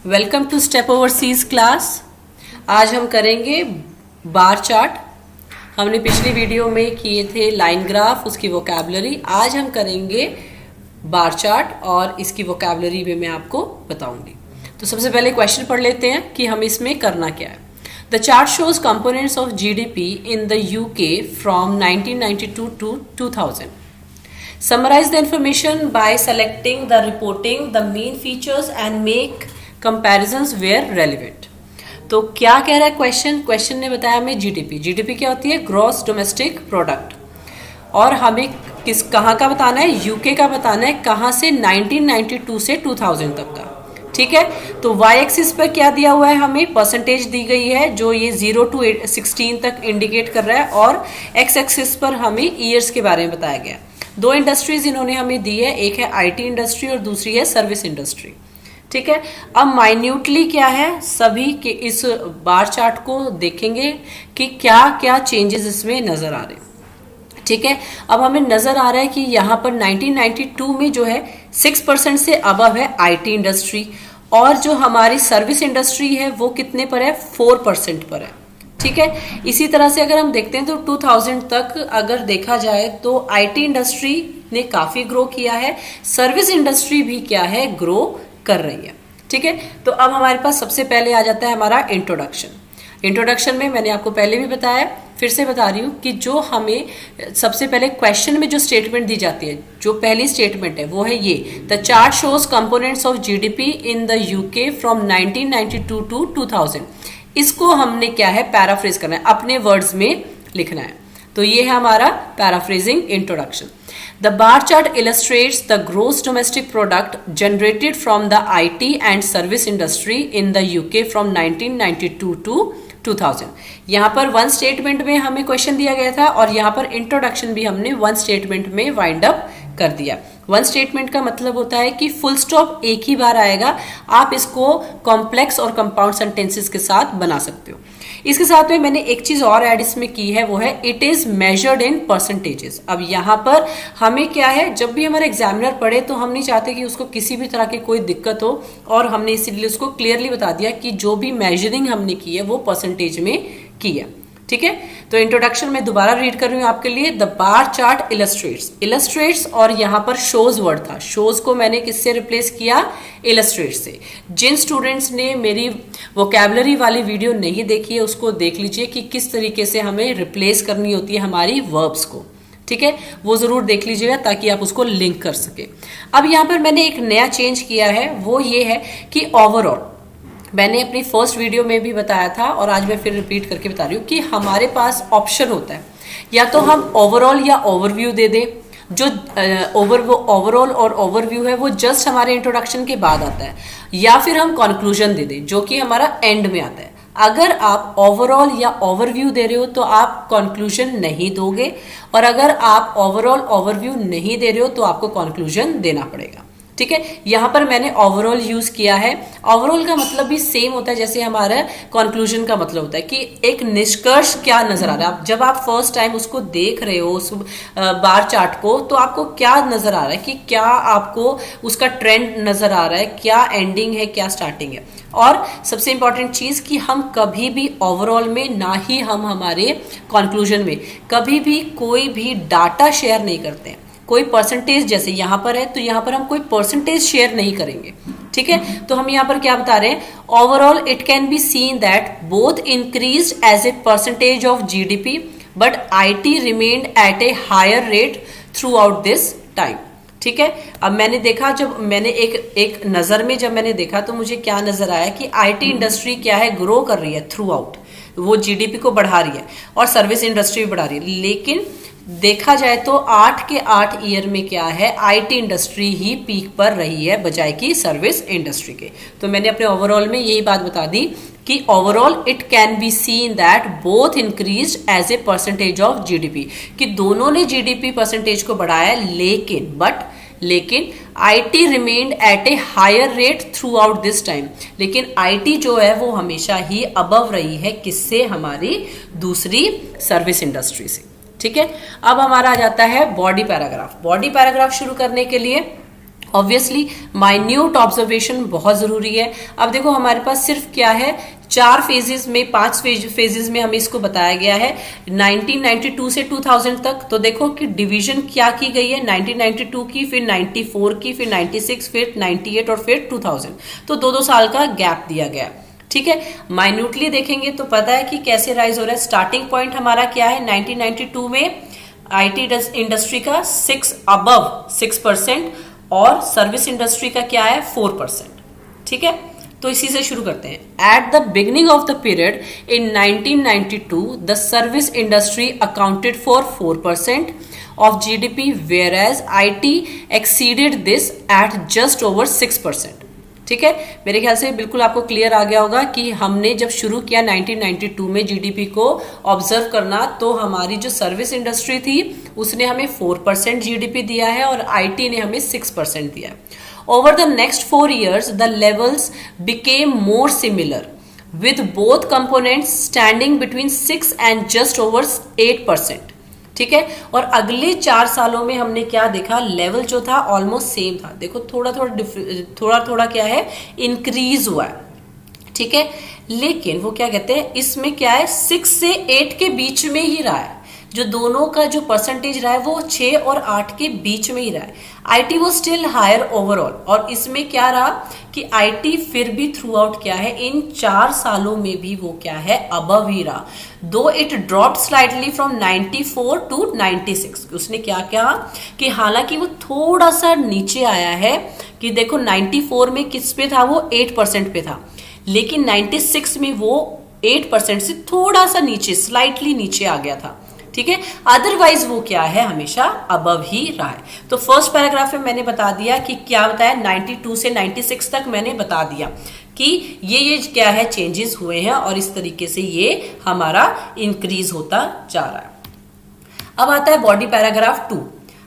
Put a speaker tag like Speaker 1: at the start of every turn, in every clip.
Speaker 1: Welcome to step overseas class. आज हम करेंगे बार चार्ट। हमने पिछली वीडियो में किए थे लाइन ग्राफ, उसकी वोकैबुलरी। आज हम करेंगे बार चार्ट और इसकी वोकैबुलरी भी मैं आपको बताऊंगी। तो सबसे पहले क्वेश्चन पढ़ लेते हैं कि हम इसमें करना क्या है। The chart shows components of GDP in the UK from 1992 to 2000. Summarize the information by selecting the reporting, the main features and make comparisons where relevant. तो क्या कह रहा है क्वेश्चन ने बताया हमें जीडीपी क्या होती है, ग्रॉस डोमेस्टिक प्रोडक्ट। और हमें कहाँ का बताना है, यूके का बताना है, कहाँ से 1992 से 2000 तक का। ठीक है, तो वाई एक्सिस पर क्या दिया हुआ है, हमें परसेंटेज दी गई है जो ये 0 to 16 तक इंडिकेट कर रहा है, और एक्स एक्सिस पर हमें ईयर्स के बारे में बताया गया। दो इंडस्ट्रीज इन्होंने हमें दी है, एक है आईटी इंडस्ट्री और दूसरी है सर्विस इंडस्ट्री। ठीक है, अब माइन्यूटली क्या है, सभी के इस बार चार्ट को देखेंगे कि क्या क्या चेंजेस इसमें नजर आ रहे हैं। ठीक है, अब हमें नजर आ रहा है कि यहाँ पर 1992 में जो है 6% से अबव है आईटी इंडस्ट्री, और जो हमारी सर्विस इंडस्ट्री है वो कितने पर है, 4% पर है। ठीक है, इसी तरह से अगर हम देखते हैं तो 2000 तक अगर देखा जाए तो आईटी इंडस्ट्री ने काफी ग्रो किया है, सर्विस इंडस्ट्री भी क्या है, ग्रो कर रही है। ठीक है, तो अब हमारे पास सबसे पहले आ जाता है हमारा इंट्रोडक्शन में मैंने आपको पहले भी बताया, फिर से बता रही हूँ कि जो हमें सबसे पहले क्वेश्चन में जो स्टेटमेंट दी जाती है, जो पहली स्टेटमेंट है वो है ये, the chart shows components of GDP in the UK from 1992 to 2000। इसको हमने क्या है, पैराफ्रेज करना है, अपने वर्ड्स में लिखना है। तो ये है हमारा paraphrasing introduction. The bar chart illustrates the gross domestic product generated from the IT and service industry in the UK from 1992 to 2000। यहाँ पर वन स्टेटमेंट में हमें क्वेश्चन दिया गया था, और यहाँ पर इंट्रोडक्शन भी हमने वन स्टेटमेंट में वाइंड अप कर दिया। वन स्टेटमेंट का मतलब होता है कि फुल स्टॉप एक ही बार आएगा, आप इसको कॉम्प्लेक्स और कंपाउंड सेंटेंसेस के साथ बना सकते हो। इसके साथ में मैंने एक चीज और ऐड इसमें की है, वो है it is measured in percentages. अब यहाँ पर हमें क्या है, जब भी हमारा एग्जामिनर पढ़े तो हम नहीं चाहते कि उसको किसी भी तरह की कोई दिक्कत हो, और हमने इसीलिए उसको क्लियरली बता दिया कि जो भी मेजरिंग हमने की है वो परसेंटेज में की है। ठीक है, तो इंट्रोडक्शन में दोबारा रीड कर रही हूं आपके लिए। द बार चार्ट इलस्ट्रेट्स, और यहां पर शोज वर्ड था, शोज को मैंने किससे रिप्लेस किया, इलस्ट्रेट्स से। जिन स्टूडेंट्स ने मेरी वोकैबुलरी वाली वीडियो नहीं देखी है उसको देख लीजिए कि किस तरीके से हमें रिप्लेस करनी होती है हमारी वर्ब्स को। ठीक है, वो जरूर देख लीजिएगा ताकि आप उसको लिंक कर सके। अब यहाँ पर मैंने एक नया चेंज किया है, वो ये है कि ओवरऑल, मैंने अपनी फर्स्ट वीडियो में भी बताया था और आज मैं फिर रिपीट करके बता रही हूँ कि हमारे पास ऑप्शन होता है, या तो हम ओवरऑल या ओवरव्यू दे दें। जो ओवरऑल और ओवरव्यू है वो जस्ट हमारे इंट्रोडक्शन के बाद आता है, या फिर हम कंक्लूजन दे दें जो कि हमारा एंड में आता है। अगर आप ओवरऑल या ओवरव्यू दे रहे हो तो आप कंक्लूजन नहीं दोगे, और अगर आप ओवरऑल ओवरव्यू नहीं दे रहे हो तो आपको कंक्लूजन देना पड़ेगा। ठीक है, यहां पर मैंने ओवरऑल यूज किया है। ओवरऑल का मतलब भी सेम होता है जैसे हमारा कंक्लूजन का मतलब होता है कि एक निष्कर्ष क्या नजर आ रहा है। जब आप फर्स्ट टाइम उसको देख रहे हो उस बार चार्ट को, तो आपको क्या नजर आ रहा है, कि क्या आपको उसका ट्रेंड नजर आ रहा है, क्या एंडिंग है, क्या स्टार्टिंग है। और सबसे इंपॉर्टेंट चीज कि हम कभी भी ओवरऑल में, ना ही हम हमारे कंक्लूजन में कभी भी कोई भी डाटा शेयर नहीं करते हैं। कोई परसेंटेज जैसे यहाँ पर है तो यहाँ पर हम कोई परसेंटेज शेयर नहीं करेंगे। ठीक है, तो हम यहाँ पर क्या बता रहे हैं, overall it can be seen that both increased as a percentage of GDP, but IT remained at a higher rate throughout this time. ठीक है, अब मैंने देखा, जब मैंने एक नजर में जब मैंने देखा तो मुझे क्या नजर आया कि आईटी इंडस्ट्री क्या है, ग्रो कर रही है थ्रू आउट, वो जीडीपी को बढ़ा रही है, और सर्विस इंडस्ट्री भी बढ़ा रही है। लेकिन देखा जाए तो 8 के 8 ईयर में क्या है, आईटी इंडस्ट्री ही पीक पर रही है बजाय की सर्विस इंडस्ट्री के। तो मैंने अपने ओवरऑल में यही बात बता दी कि overall it can be seen that both increased as a percentage of GDP, कि दोनों ने जीडीपी परसेंटेज को बढ़ाया, लेकिन IT remained at a higher rate throughout this time. लेकिन आईटी जो है वो हमेशा ही अबव रही है, किससे, हमारी दूसरी सर्विस इंडस्ट्री से। ठीक है, अब हमारा आ जाता है बॉडी पैराग्राफ। बॉडी पैराग्राफ शुरू करने के लिए ऑब्वियसली माइन्यूट ऑब्जर्वेशन बहुत जरूरी है। अब देखो हमारे पास सिर्फ क्या है, 4 फेजेस में 5 फेजेस में हमें इसको बताया गया है 1992 से 2000 तक। तो देखो कि डिवीजन क्या की गई है, 1992 की, फिर 94 की, फिर 96, फिर 98 और फिर 2000। तो 2-2 साल का गैप दिया गया। ठीक है, माइन्यूटली देखेंगे तो पता है कि कैसे राइज हो रहा है। स्टार्टिंग पॉइंट हमारा क्या है, 1992 में आईटी इंडस्ट्री का 6% और सर्विस इंडस्ट्री का क्या है 4%। ठीक है, तो इसी से शुरू करते हैं। Eight the beginning of the period in 1992 the service industry accounted for 4% of GDP, whereas IT exceeded this at just over 6%। ठीक है, मेरे ख्याल से बिल्कुल आपको क्लियर आ गया होगा कि हमने जब शुरू किया 1992 में जीडीपी को ऑब्जर्व करना, तो हमारी जो सर्विस इंडस्ट्री थी उसने हमें 4% जीडीपी दिया है और आईटी ने हमें 6% दिया है। Over the next 4 years, the levels became more similar, with both components standing between 6 and just over 8%। ठीक है, और अगले 4 सालों में हमने क्या देखा, लेवल जो था ऑलमोस्ट सेम था। देखो थोड़ा थोड़ा क्या है, इंक्रीज हुआ है। ठीक है, लेकिन वो क्या कहते हैं, इसमें क्या है 6 से 8 के बीच में ही रहा है। जो दोनों का जो परसेंटेज रहा है वो 6 और 8 के बीच में ही रहा है। आईटी वो स्टिल हायर ओवरऑल, और इसमें क्या रहा कि आईटी फिर भी थ्रू आउट क्या है, इन 4 सालों में भी वो क्या है, अबव ही रहा। Though it dropped slightly from 94 to 96। उसने क्या कहा कि हालांकि वो थोड़ा सा नीचे आया है, कि देखो 94 में किस पे था, वो 8% पे था, लेकिन 96 में वो 8% से थोड़ा सा नीचे, स्लाइटली नीचे आ गया था। ठीक है, अदरवाइज वो क्या है, हमेशा अबव ही रहा है। तो फर्स्ट पैराग्राफ में मैंने बता दिया कि क्या बताया, 92 से 96 तक मैंने बता दिया कि ये क्या है, चेंजेस हुए हैं और इस तरीके से ये हमारा इंक्रीज होता जा रहा है। अब आता है body paragraph 2।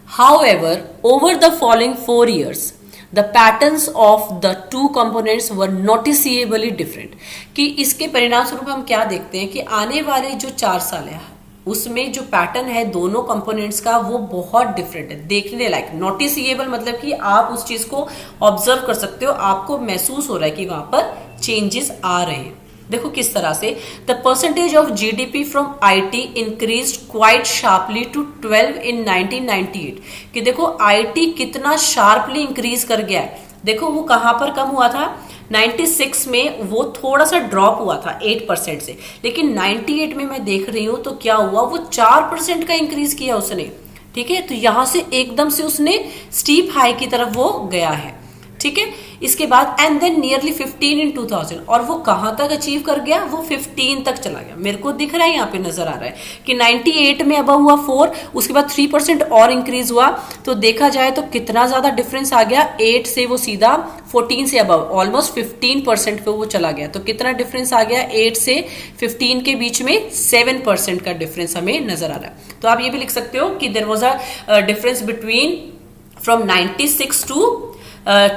Speaker 1: However over the following 4 years the patterns of the two components were noticeably different। कि इसके परिणाम स्वरूप हम क्या देखते हैं कि आने वाले जो 4 साल है उसमें जो पैटर्न है दोनों कंपोनेंट्स का वो बहुत डिफरेंट है, देखने लायक। नोटिसेबल मतलब कि आप उस चीज को ऑब्जर्व कर सकते हो, आपको महसूस हो रहा है कि वहां पर चेंजेस आ रहे हैं। देखो किस तरह से, the percentage of GDP from IT increase quite sharply to 12 in 1998। कि देखो आईटी कितना शार्पली इंक्रीज कर गया है। देखो वो कहां पर कम हुआ था, 96 में वो थोड़ा सा ड्रॉप हुआ था 8% से, लेकिन 98 में मैं देख रही हूं तो क्या हुआ, वो 4% का इंक्रीज किया उसने। ठीक है, तो यहां से एकदम से उसने स्टीप हाई की तरफ वो गया है। ठीक है, इसके बाद एंड देन नियरली 15 इन 2000, और वो कहां तक अचीव कर गया, वो 15 तक चला गया। मेरे को दिख रहा है यहाँ पे, नजर आ रहा है कि 98 में अब हुआ 4, उसके बाद 3% और इंक्रीज हुआ। तो देखा जाए तो कितना ज्यादा डिफरेंस आ गया, 8 से वो सीधा 14 से अब ऑलमोस्ट 15% पे वो चला गया। तो कितना डिफरेंस आ गया, 8 से 15 के बीच में 7% का डिफरेंस हमें नजर आ रहा है। तो आप ये भी लिख सकते हो कि there was a difference between from 96 to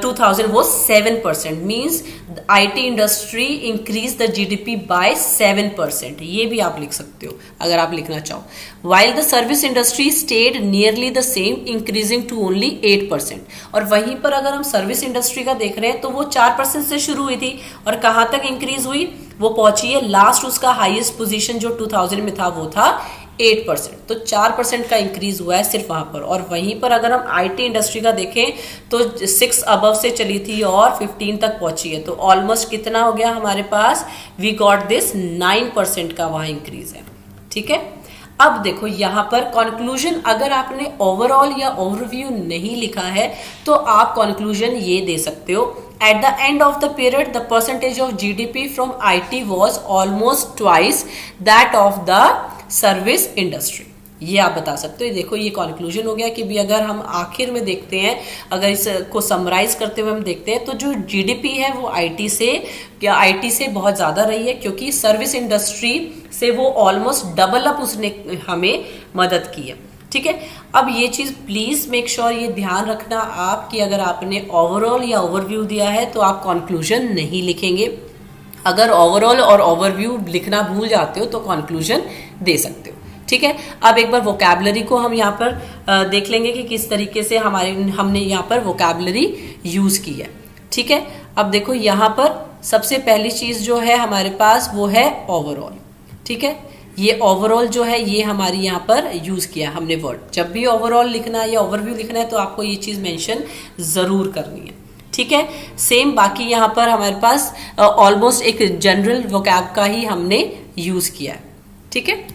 Speaker 1: 2000 was 7%, means the IT industry increased the GDP by 7%। ये भी आप लिख सकते हो अगर आप लिखना चाहो। While the service industry stayed nearly the same, increasing to only 8%। और वहीं पर अगर हम सर्विस इंडस्ट्री का देख रहे हैं तो वो 4% से शुरू हुई थी और कहाँ तक इंक्रीज हुई, वो पहुंची है लास्ट, उसका हाईएस्ट पोजीशन जो 2000 में था वो था 8%। तो 4% का इंक्रीज हुआ है सिर्फ वहां पर। और वहीं पर अगर हम आईटी इंडस्ट्री का देखें तो 6 अबव से चली थी और 15 तक पहुंची है। तो ऑलमोस्ट कितना हो गया हमारे पास, वी गॉट दिस 9% का वहां इंक्रीज है। ठीक है, अब देखो यहां पर कंक्लूजन, अगर आपने ओवरऑल या ओवरव्यू नहीं लिखा है तो आप कंक्लूजन ये दे सकते हो, at the end of the period the percentage of GDP from IT was almost twice that of the service industry. ये आप बता सकते हो। देखो ये कंक्लूजन हो गया कि भी अगर हम आखिर में देखते हैं, अगर इसको समराइज करते हुए हम देखते हैं तो जो जीडीपी है वो आईटी से बहुत ज्यादा रही है, क्योंकि सर्विस इंडस्ट्री से वो ऑलमोस्ट डबल अप उसने हमें मदद की है। ठीक है, अब ये चीज प्लीज मेक श्योर ये ध्यान रखना आप कि अगर आपने ओवरऑल या ओवरव्यू दिया है तो आप कंक्लूजन नहीं लिखेंगे। अगर ओवरऑल और ओवरव्यू लिखना भूल जाते हो तो कंक्लूजन दे सकते हो। ठीक है, अब एक बार वोकैबुलरी को हम यहाँ पर देख लेंगे कि किस तरीके से हमने यहाँ पर वोकैबुलरी यूज की है। ठीक है, अब देखो यहाँ पर सबसे पहली चीज जो है हमारे पास वो है ओवरऑल। ठीक है, ये ओवरऑल जो है ये हमारी यहाँ पर यूज किया हमने वर्ड। जब भी ओवरऑल लिखना है या ओवरव्यू लिखना है तो आपको ये चीज मेंशन जरूर करनी है। ठीक है, सेम बाकी यहाँ पर हमारे पास ऑलमोस्ट एक जनरल वोकैब का ही हमने यूज किया है। ठीक है,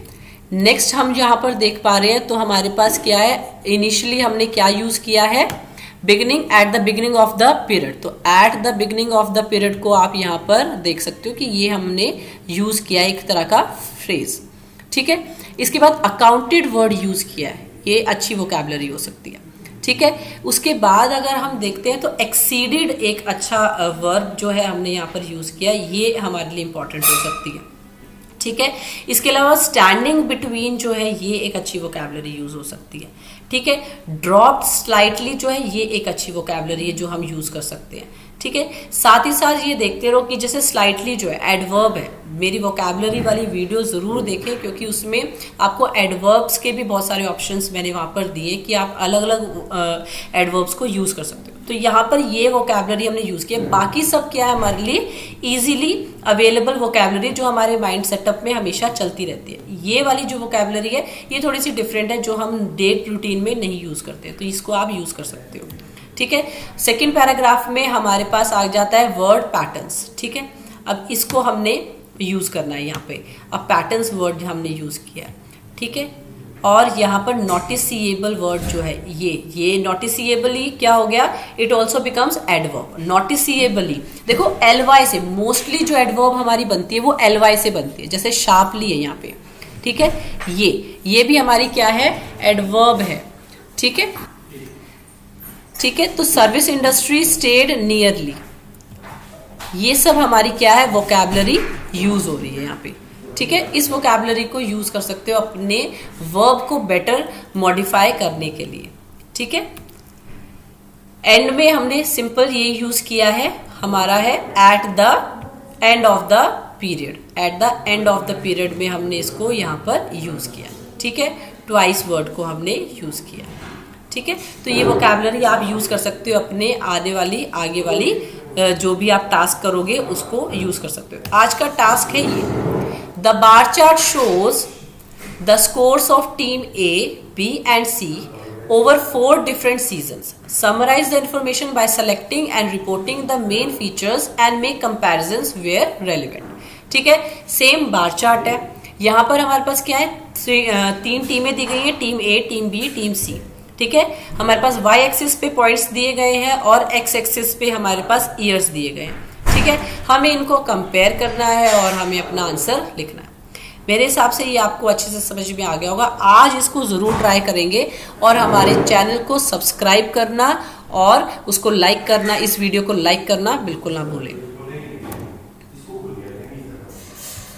Speaker 1: नेक्स्ट हम यहाँ पर देख पा रहे हैं तो हमारे पास क्या है, इनिशियली हमने क्या यूज किया है, beginning, at the beginning of the period. तो at the beginning of the period को आप यहाँ पर देख सकते हो कि ये हमने यूज किया है, एक तरह का फ्रेज। ठीक है, इसके बाद अकाउंटेड वर्ड यूज किया है, ये अच्छी वोकैबुलरी हो सकती है। ठीक है, उसके बाद अगर हम देखते हैं तो एक्सीडेड एक अच्छा वर्ब जो है हमने यहाँ पर यूज किया, ये हमारे लिए इंपॉर्टेंट हो सकती है। ठीक है, इसके अलावा स्टैंडिंग बिटवीन जो है ये एक अच्छी वोकैबुलरी यूज हो सकती है। ठीक है, ड्रॉप्ड स्लाइटली जो है ये एक अच्छी वोकैबुलरी है जो हम यूज कर सकते हैं। ठीक है, साथ ही साथ ये देखते रहो कि जैसे स्लाइटली जो है एडवर्ब है, मेरी वोकैबुलरी वाली वीडियो जरूर देखें क्योंकि उसमें आपको एडवर्ब्स के भी बहुत सारे ऑप्शंस मैंने वहां पर दिए कि आप अलग अलग एडवर्ब्स को यूज कर सकते हो। तो यहाँ पर ये वोकैबुलरी हमने यूज किया, बाकी सब क्या है हमारे लिए इजीली अवेलेबल वोकैबुलरी जो हमारे माइंड सेटअप में हमेशा चलती रहती है। ये वाली जो वोकैबुलरी है ये थोड़ी सी डिफरेंट है जो हम डे रूटीन में नहीं यूज करते, तो इसको आप यूज कर सकते हो। ठीक है, सेकेंड पैराग्राफ में हमारे पास आ जाता है वर्ड पैटर्न्स। ठीक है, अब इसको हमने यूज करना है यहाँ पे, अब पैटर्न्स वर्ड हमने यूज किया है। ठीक है, और यहाँ पर नोटिसिएबल वर्ड जो है ये नोटिसिएबली क्या हो गया, इट ऑल्सो बिकम्स एडवर्ब। नोटिसिएबली देखो एलवाई से मोस्टली जो एडवर्ब हमारी बनती है वो एलवाई से बनती है, जैसे शार्पली है यहाँ पे। ठीक है, ये भी हमारी क्या है, एडवर्ब है। ठीक है, ठीक है, तो सर्विस इंडस्ट्री स्टेड नियरली, ये सब हमारी क्या है, वोकैबुलरी यूज हो रही है यहाँ पे। ठीक है, इस वोकैबुलरी को यूज कर सकते हो अपने वर्ब को बेटर मॉडिफाई करने के लिए। ठीक है, एंड में हमने सिंपल ये यूज किया है, हमारा है at the end of the period. At the end of the period में हमने इसको यहाँ पर यूज किया। ठीक है, ट्वाइस वर्ड को हमने यूज किया। ठीक है, तो ये वोकैबुलरी आप यूज कर सकते हो अपने आगे वाली जो भी आप टास्क करोगे उसको यूज कर सकते हो। आज का टास्क है ये, the bar chart shows the scores of team A, B and C over 4 different seasons. Summarize the information by selecting and reporting the main features and make comparisons where relevant. ठीक है, same bar chart है। यहाँ पर हमारे पास क्या है, 3 टीमें दी गई हैं, टीम ए, टीम बी, टीम सी। ठीक है, हमारे पास y एक्सिस पे पॉइंट्स दिए गए हैं और x एक्सिस पे हमारे पास ईयर्स दिए गए हैं। ठीक है, हमें इनको कंपेयर करना है और हमें अपना आंसर लिखना है। मेरे हिसाब से ये आपको अच्छे से समझ में आ गया होगा। आज इसको ज़रूर ट्राई करेंगे और हमारे चैनल को सब्सक्राइब करना और उसको लाइक करना, इस वीडियो को लाइक करना बिल्कुल ना भूलें।